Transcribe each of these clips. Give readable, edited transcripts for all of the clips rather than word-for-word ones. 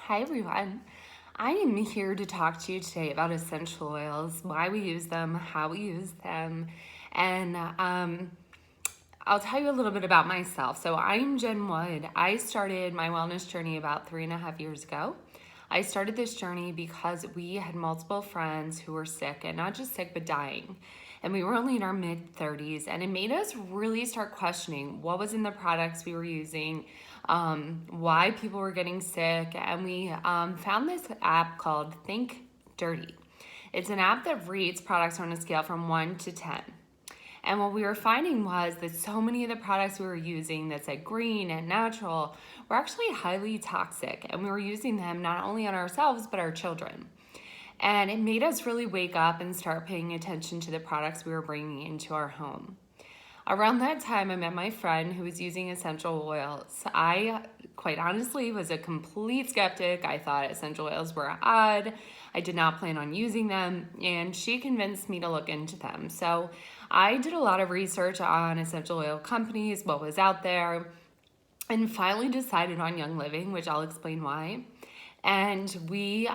Hi everyone. I am here to talk to you today about essential oils, why we use them, how we use them, and I'll tell you a little bit about myself. So I'm Jen Wood. I started my wellness journey about 3.5 years ago. I started this journey because we had multiple friends who were sick, and not just sick, but dying. And we were only in our mid 30s, and it made us really start questioning what was in the products we were using, why people were getting sick, and we found this app called Think Dirty. It's an app that rates products on a scale from 1 to 10. And what we were finding was that so many of the products we were using that said green and natural were actually highly toxic. And we were using them not only on ourselves, but our children. And it made us really wake up and start paying attention to the products we were bringing into our home. Around that time, I met my friend who was using essential oils. I, quite honestly, was a complete skeptic. I thought essential oils were odd. I did not plan on using them, and she convinced me to look into them. So I did a lot of research on essential oil companies, what was out there, and finally decided on Young Living, which I'll explain why. And we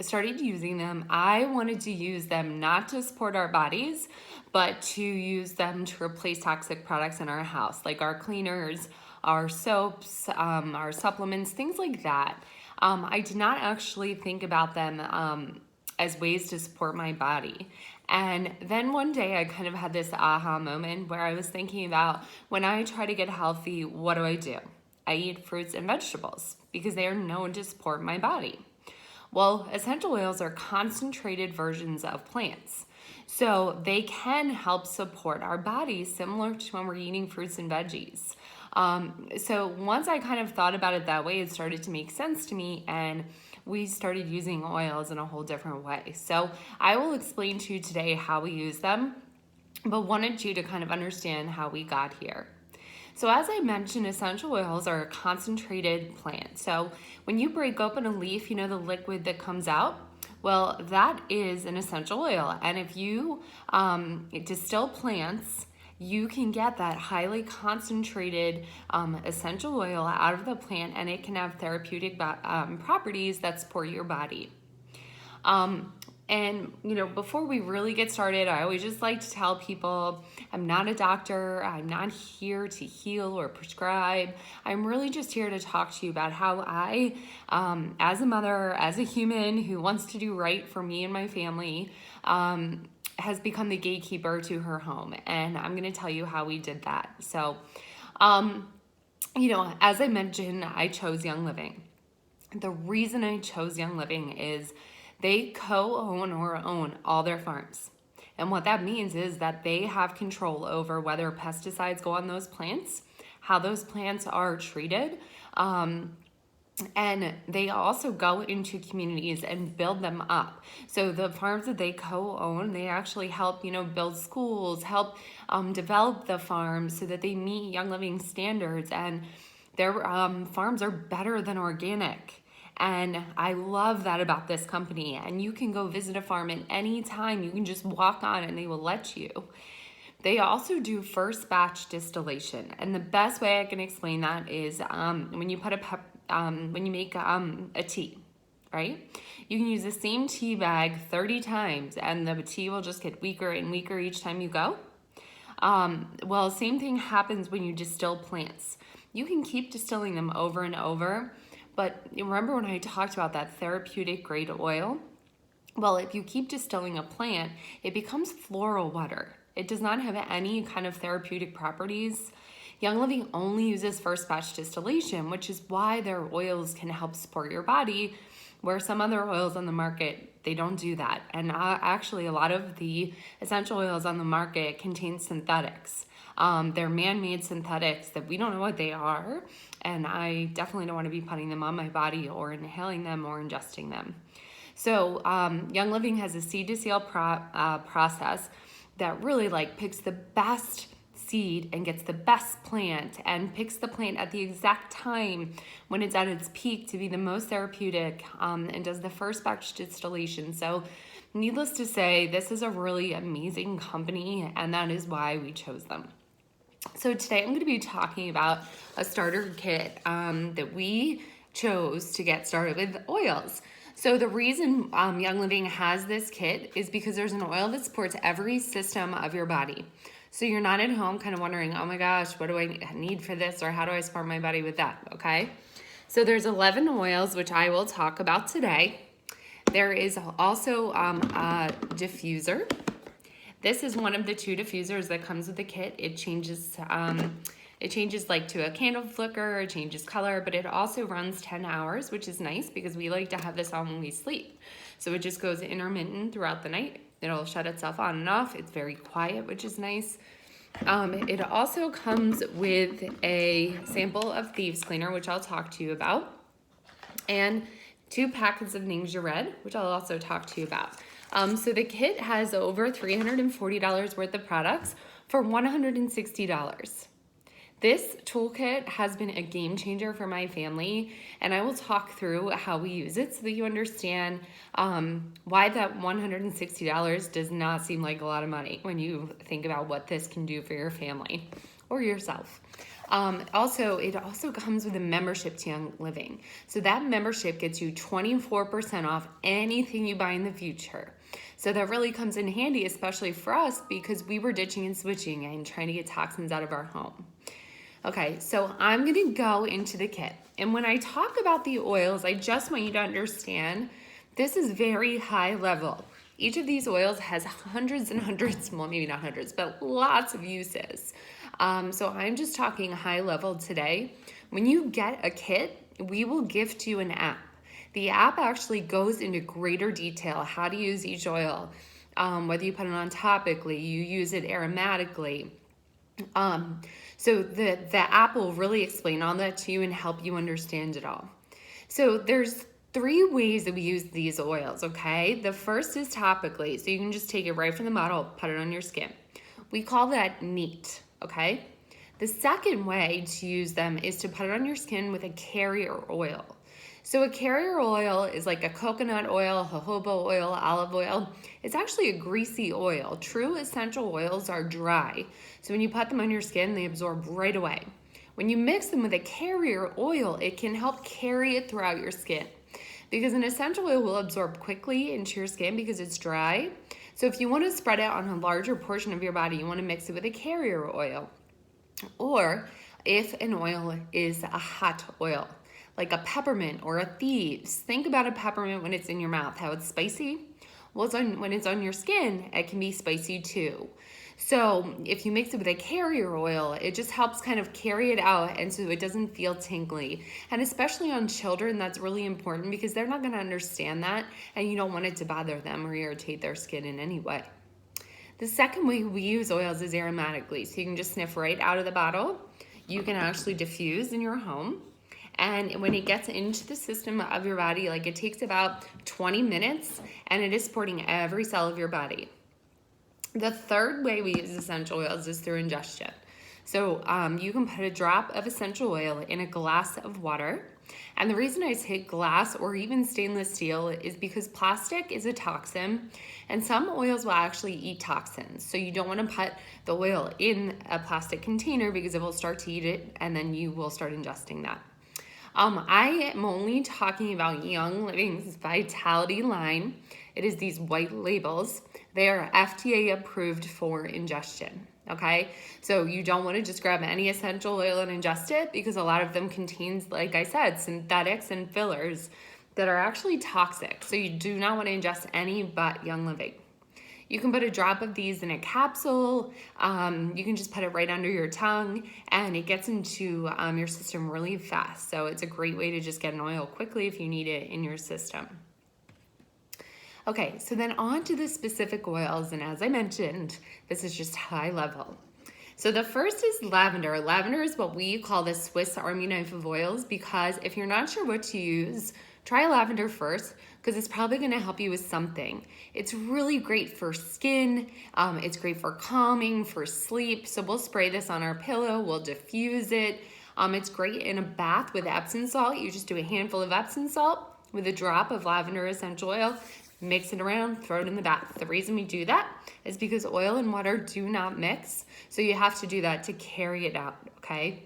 started using them. I wanted to use them not to support our bodies, but to use them to replace toxic products in our house, like our cleaners, our soaps, our supplements, things like that. I did not actually think about them as ways to support my body. And then one day I kind of had this aha moment where I was thinking about when I try to get healthy, what do? I eat fruits and vegetables because they are known to support my body. Well, essential oils are concentrated versions of plants. So they can help support our bodies similar to when we're eating fruits and veggies. So once I kind of thought about it that way, it started to make sense to me, and we started using oils in a whole different way. So I will explain to you today how we use them, but wanted you to kind of understand how we got here. So as I mentioned, essential oils are a concentrated plant. So when you break open a leaf, you know the liquid that comes out? Well, that is an essential oil. And if you distill plants, you can get that highly concentrated essential oil out of the plant, and it can have therapeutic properties that support your body. And, before we really get started, I always just like to tell people I'm not a doctor. I'm not here to heal or prescribe. I'm really just here to talk to you about how I, as a mother, as a human who wants to do right for me and my family, has become the gatekeeper to her home. And I'm going to tell you how we did that. So, as I mentioned, I chose Young Living. The reason I chose Young Living is they co-own or own all their farms. And what that means is that they have control over whether pesticides go on those plants, how those plants are treated, and they also go into communities and build them up. So the farms that they co-own, they actually help, build schools, help develop the farms so that they meet Young Living standards, and their farms are better than organic. And I love that about this company. And you can go visit a farm at any time. You can just walk on and they will let you. They also do first batch distillation. And the best way I can explain that is when you make a tea, right? You can use the same tea bag 30 times and the tea will just get weaker and weaker each time you go. Well, same thing happens when you distill plants. You can keep distilling them over and over. But remember when I talked about that therapeutic grade oil? Well, if you keep distilling a plant, it becomes floral water. It does not have any kind of therapeutic properties. Young Living only uses first batch distillation, which is why their oils can help support your body, where some other oils on the market, they don't do that. And actually, a lot of the essential oils on the market contain synthetics. They're man-made synthetics that we don't know what they are, and I definitely don't want to be putting them on my body or inhaling them or ingesting them. So Young Living has a seed to seal process that really picks the best seed and gets the best plant and picks the plant at the exact time when it's at its peak to be the most therapeutic, and does the first batch distillation. So needless to say, this is a really amazing company, and that is why we chose them. So today I'm going to be talking about a starter kit that we chose to get started with oils. So the reason Young Living has this kit is because there's an oil that supports every system of your body. So you're not at home kind of wondering, oh my gosh, what do I need for this, or how do I support my body with that, okay? So there's 11 oils, which I will talk about today. There is also a diffuser. This is one of the 2 diffusers that comes with the kit. It changes like to a candle flicker, it changes color, but it also runs 10 hours, which is nice because we like to have this on when we sleep. So it just goes intermittent throughout the night. It'll shut itself on and off. It's very quiet, which is nice. It also comes with a sample of Thieves Cleaner, which I'll talk to you about, and 2 packets of Ningxia Red, which I'll also talk to you about. So the kit has over $340 worth of products for $160. This toolkit has been a game changer for my family, and I will talk through how we use it so that you understand why that $160 does not seem like a lot of money when you think about what this can do for your family or yourself. It also comes with a membership to Young Living. So that membership gets you 24% off anything you buy in the future. So that really comes in handy, especially for us, because we were ditching and switching and trying to get toxins out of our home. Okay, so I'm gonna go into the kit. And when I talk about the oils, I just want you to understand this is very high level. Each of these oils has hundreds and hundreds, well, maybe not hundreds, but lots of uses. So I'm just talking high level today. When you get a kit, we will gift you an app. The app actually goes into greater detail how to use each oil, whether you put it on topically, you use it aromatically. So the app will really explain all that to you and help you understand it all. So there's 3 ways that we use these oils, okay? The first is topically, so you can just take it right from the bottle, put it on your skin. We call that neat, okay? The second way to use them is to put it on your skin with a carrier oil. So a carrier oil is like a coconut oil, jojoba oil, olive oil. It's actually a greasy oil. True essential oils are dry. So when you put them on your skin, they absorb right away. When you mix them with a carrier oil, it can help carry it throughout your skin. Because an essential oil will absorb quickly into your skin because it's dry. So if you want to spread it on a larger portion of your body, you want to mix it with a carrier oil. Or if an oil is a hot oil, like a peppermint or a Thieves. Think about a peppermint when it's in your mouth, how it's spicy. Well, when it's on your skin, it can be spicy too. So if you mix it with a carrier oil, it just helps kind of carry it out, and so it doesn't feel tingly. And especially on children, that's really important because they're not gonna understand that, and you don't want it to bother them or irritate their skin in any way. The second way we use oils is aromatically. So you can just sniff right out of the bottle. You can actually diffuse in your home. And when it gets into the system of your body, like it takes about 20 minutes, and it is supporting every cell of your body. The third way we use essential oils is through ingestion. So you can put a drop of essential oil in a glass of water. And the reason I say glass or even stainless steel is because plastic is a toxin, and some oils will actually eat toxins. So you don't want to put the oil in a plastic container because it will start to eat it, and then you will start ingesting that. I am only talking about Young Living's Vitality line. It is these white labels. They are FDA approved for ingestion, okay? So you don't want to just grab any essential oil and ingest it because a lot of them contains, like I said, synthetics and fillers that are actually toxic. So you do not want to ingest any but Young Living. You can put a drop of these in a capsule. You can just put it right under your tongue, and it gets into your system really fast. So it's a great way to just get an oil quickly if you need it in your system. Okay, so then on to the specific oils, and as I mentioned, this is just high level. So the first is lavender. Lavender is what we call the Swiss Army knife of oils, because if you're not sure what to use, try lavender first, because it's probably gonna help you with something. It's really great for skin, it's great for calming, for sleep. So we'll spray this on our pillow, we'll diffuse it. It's great in a bath with Epsom salt. You just do a handful of Epsom salt with a drop of lavender essential oil, mix it around, throw it in the bath. The reason we do that is because oil and water do not mix, so you have to do that to carry it out, okay?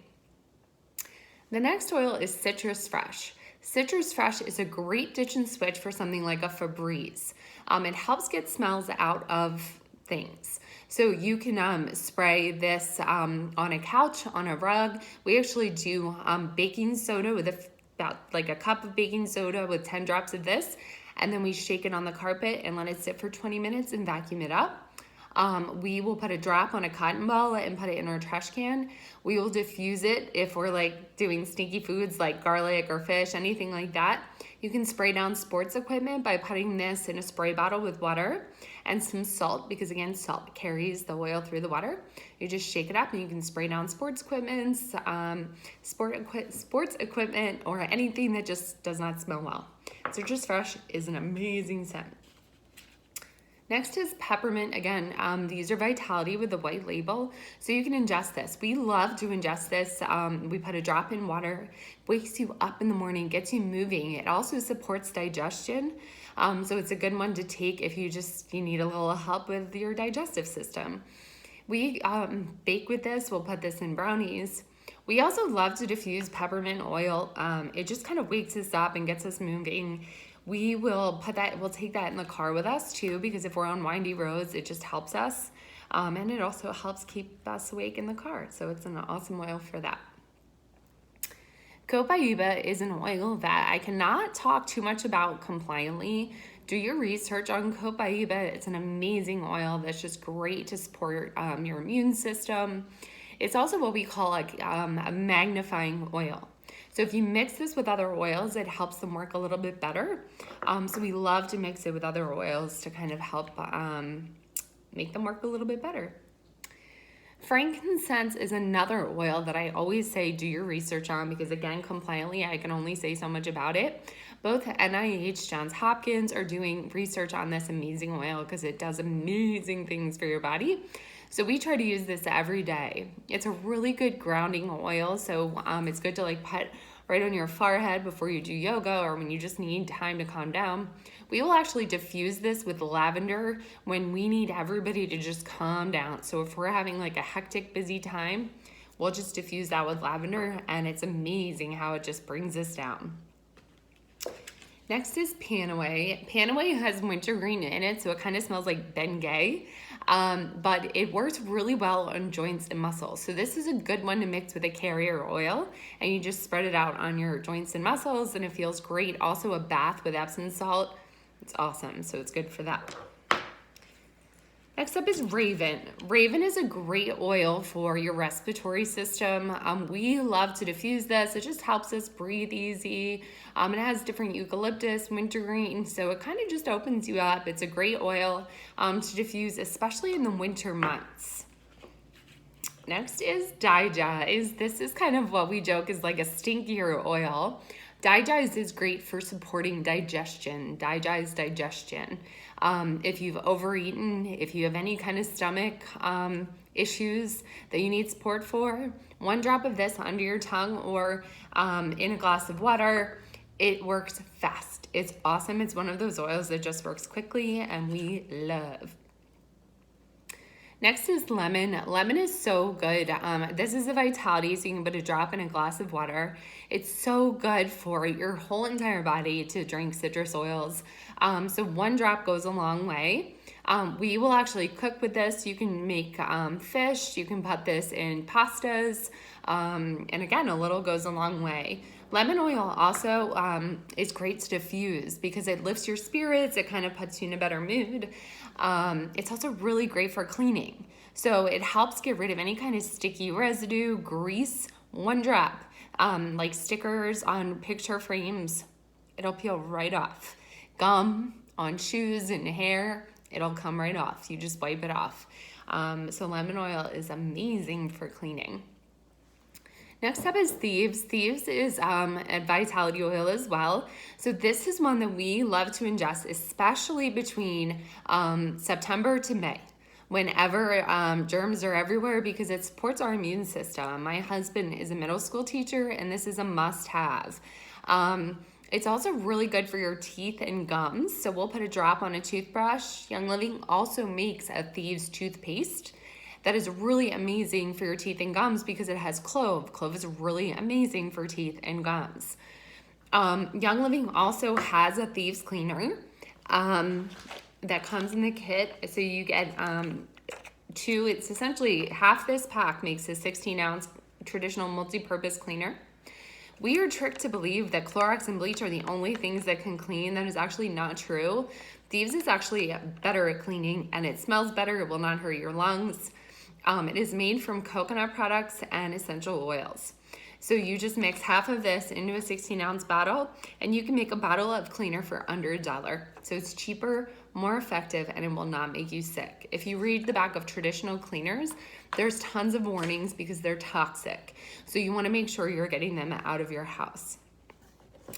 The next oil is Citrus Fresh. Citrus Fresh is a great ditch and switch for something like a Febreze. It helps get smells out of things. So you can spray this on a couch, on a rug. We actually do baking soda with about like a cup of baking soda with 10 drops of this. And then we shake it on the carpet and let it sit for 20 minutes and vacuum it up. We will put a drop on a cotton ball and put it in our trash can. We will diffuse it if we're like doing sneaky foods like garlic or fish, anything like that. You can spray down sports equipment by putting this in a spray bottle with water and some salt, because again, salt carries the oil through the water. You just shake it up and you can spray down sports equipment, sports equipment, or anything that just does not smell well. Citrus Fresh is an amazing scent. Next is peppermint. Again, these are Vitality with the white label, so you can ingest this. We love to ingest this. We put a drop in water, wakes you up in the morning, gets you moving. It also supports digestion, so it's a good one to take if you need a little help with your digestive system. We bake with this. We'll put this in brownies. We also love to diffuse peppermint oil. It just kind of wakes us up and gets us moving. We'll take that in the car with us too, because if we're on windy roads, it just helps us. And it also helps keep us awake in the car. So it's an awesome oil for that. Copaiba is an oil that I cannot talk too much about compliantly. Do your research on Copaiba. It's an amazing oil that's just great to support your immune system. It's also what we call a magnifying oil. So if you mix this with other oils, it helps them work a little bit better. So we love to mix it with other oils to kind of help make them work a little bit better. Frankincense is another oil that I always say do your research on, because again, compliantly, I can only say so much about it. Both NIH, Johns Hopkins are doing research on this amazing oil because it does amazing things for your body. So we try to use this every day. It's a really good grounding oil, so it's good to like put right on your forehead before you do yoga or when you just need time to calm down. We will actually diffuse this with lavender when we need everybody to just calm down. So if we're having like a hectic, busy time, we'll just diffuse that with lavender, and it's amazing how it just brings us down. Next is Panaway. Panaway has wintergreen in it, so it kind of smells like Bengay, but it works really well on joints and muscles. So this is a good one to mix with a carrier oil, and you just spread it out on your joints and muscles, and it feels great. Also a bath with Epsom salt. It's awesome, so it's good for that. Next up is Raven. Raven is a great oil for your respiratory system. We love to diffuse this. It just helps us breathe easy. It has different eucalyptus, wintergreen, so it kind of just opens you up. It's a great oil to diffuse, especially in the winter months. Next is Digest. This is kind of what we joke is like a stinkier oil. Digest is great for supporting digestion, digestion. If you've overeaten, if you have any kind of stomach issues that you need support for, 1 drop of this under your tongue or in a glass of water, it works fast. It's awesome. It's one of those oils that just works quickly and we love. Next is lemon. Lemon is so good. This is a Vitality, so you can put a drop in a glass of water. It's so good for your whole entire body to drink citrus oils. So 1 drop goes a long way. We will actually cook with this. You can make fish. You can put this in pastas. And again, a little goes a long way. Lemon oil also is great to diffuse because it lifts your spirits. It kind of puts you in a better mood. It's also really great for cleaning. So it helps get rid of any kind of sticky residue, grease, 1 drop. Like stickers on picture frames, it'll peel right off. Gum on shoes and hair, it'll come right off. You just wipe it off. So lemon oil is amazing for cleaning. Next up is Thieves. Thieves is a Vitality oil as well. So this is one that we love to ingest, especially between September to May, whenever germs are everywhere, because it supports our immune system. My husband is a middle school teacher, and this is a must-have. It's also really good for your teeth and gums, so we'll put a drop on a toothbrush. Young Living also makes a Thieves toothpaste that is really amazing for your teeth and gums because it has clove. Clove is really amazing for teeth and gums. Young Living also has a thieves cleaner that comes in the kit. So you get two, it's essentially half this pack makes a 16-ounce traditional multi-purpose cleaner. We are tricked to believe that Clorox and bleach are the only things that can clean. That is actually not true. Thieves is actually better at cleaning, and it smells better. It will not hurt your lungs. It is made from coconut products and essential oils. So you just mix half of this into a 16-ounce bottle, and you can make a bottle of cleaner for under $1. So it's cheaper, more effective, and it will not make you sick. If you read the back of traditional cleaners, there's tons of warnings because they're toxic. So you want to make sure you're getting them out of your house.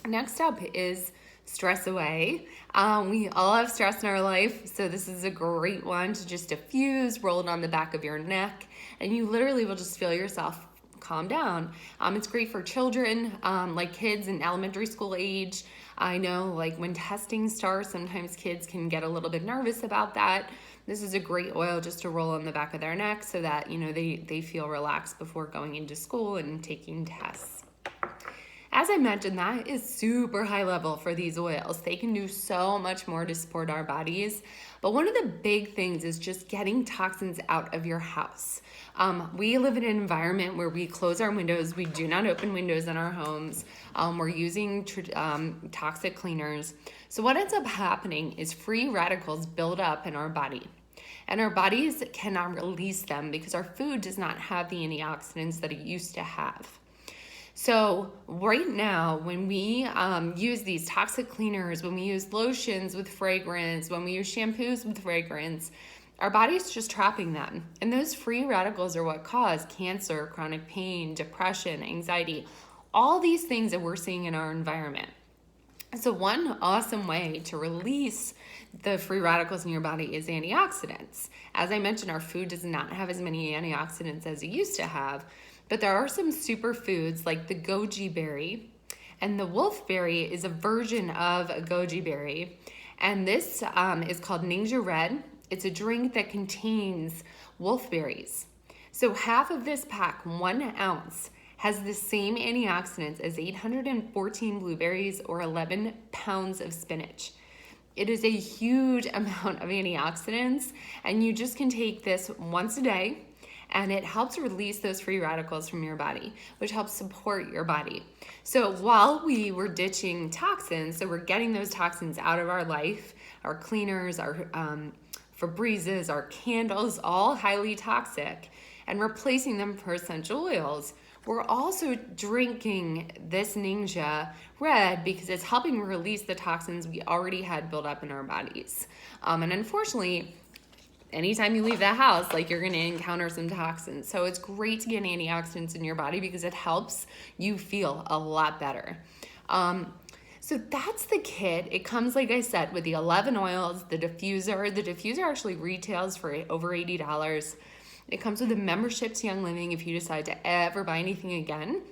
Next up is Stress Away. We all have stress in our life, so this is a great one to just diffuse, roll it on the back of your neck, and you literally will just feel yourself calm down. It's great for children, like kids in elementary school age. I know like when testing starts, sometimes kids can get a little bit nervous about that. This is a great oil just to roll on the back of their neck so that, you know, they feel relaxed before going into school and taking tests. As I mentioned, that is super high level for these oils. They can do so much more to support our bodies. But one of the big things is just getting toxins out of your house. We live in an environment where we close our windows. We do not open windows in our homes. We're using toxic cleaners. So what ends up happening is free radicals build up in our body. And our bodies cannot release them because our food does not have the antioxidants that it used to have. So right now, when we use these toxic cleaners, when we use lotions with fragrance, when we use shampoos with fragrance, our body's just trapping them. And those free radicals are what cause cancer, chronic pain, depression, anxiety, all these things that we're seeing in our environment. So one awesome way to release the free radicals in your body is antioxidants. As I mentioned, our food does not have as many antioxidants as it used to have. But there are some superfoods like the goji berry, and the wolfberry is a version of a goji berry. And this is called Ningxia Red. It's a drink that contains wolfberries. So half of this pack, 1 ounce, has the same antioxidants as 814 blueberries or 11 pounds of spinach. It is a huge amount of antioxidants, and you just can take this once a day. And it helps release those free radicals from your body, which helps support your body. So while we were ditching toxins, so we're getting those toxins out of our life, our cleaners, our Febrezes, our candles, all highly toxic, and replacing them for essential oils, we're also drinking this Ningxia Red because it's helping release the toxins we already had built up in our bodies. And unfortunately, anytime you leave that house, like you're going to encounter some toxins. So it's great to get antioxidants in your body because it helps you feel a lot better. So that's the kit. It comes, like I said, with the 11 oils, the diffuser. The diffuser actually retails for over $80. It comes with a membership to Young Living. If you decide to ever buy anything again,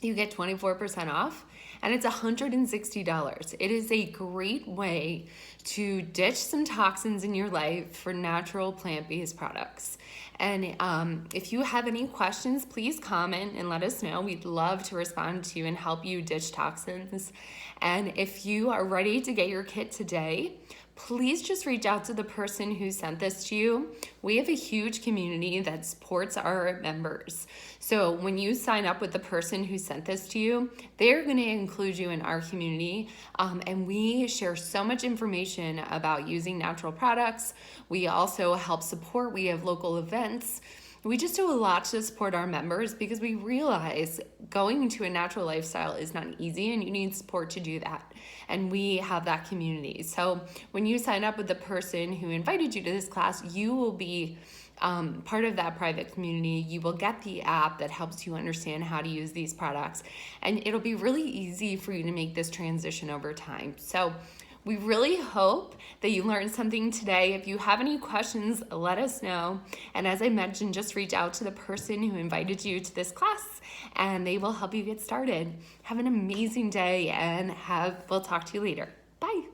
you get 24% off, and it's $160. It is a great way to ditch some toxins in your life for natural plant-based products. And if you have any questions, please comment and let us know. We'd love to respond to you and help you ditch toxins. And if you are ready to get your kit today, please just reach out to the person who sent this to you. We have a huge community that supports our members. So when you sign up with the person who sent this to you, they're going to include you in our community. And we share so much information about using natural products. We also help support. We have local events. We just do a lot to support our members because we realize going into a natural lifestyle is not easy and you need support to do that. And we have that community. So when you sign up with the person who invited you to this class, you will be part of that private community. You will get the app that helps you understand how to use these products. And it'll be really easy for you to make this transition over time. So we really hope that you learned something today. If you have any questions, let us know. And as I mentioned, just reach out to the person who invited you to this class and they will help you get started. Have an amazing day and we'll talk to you later. Bye.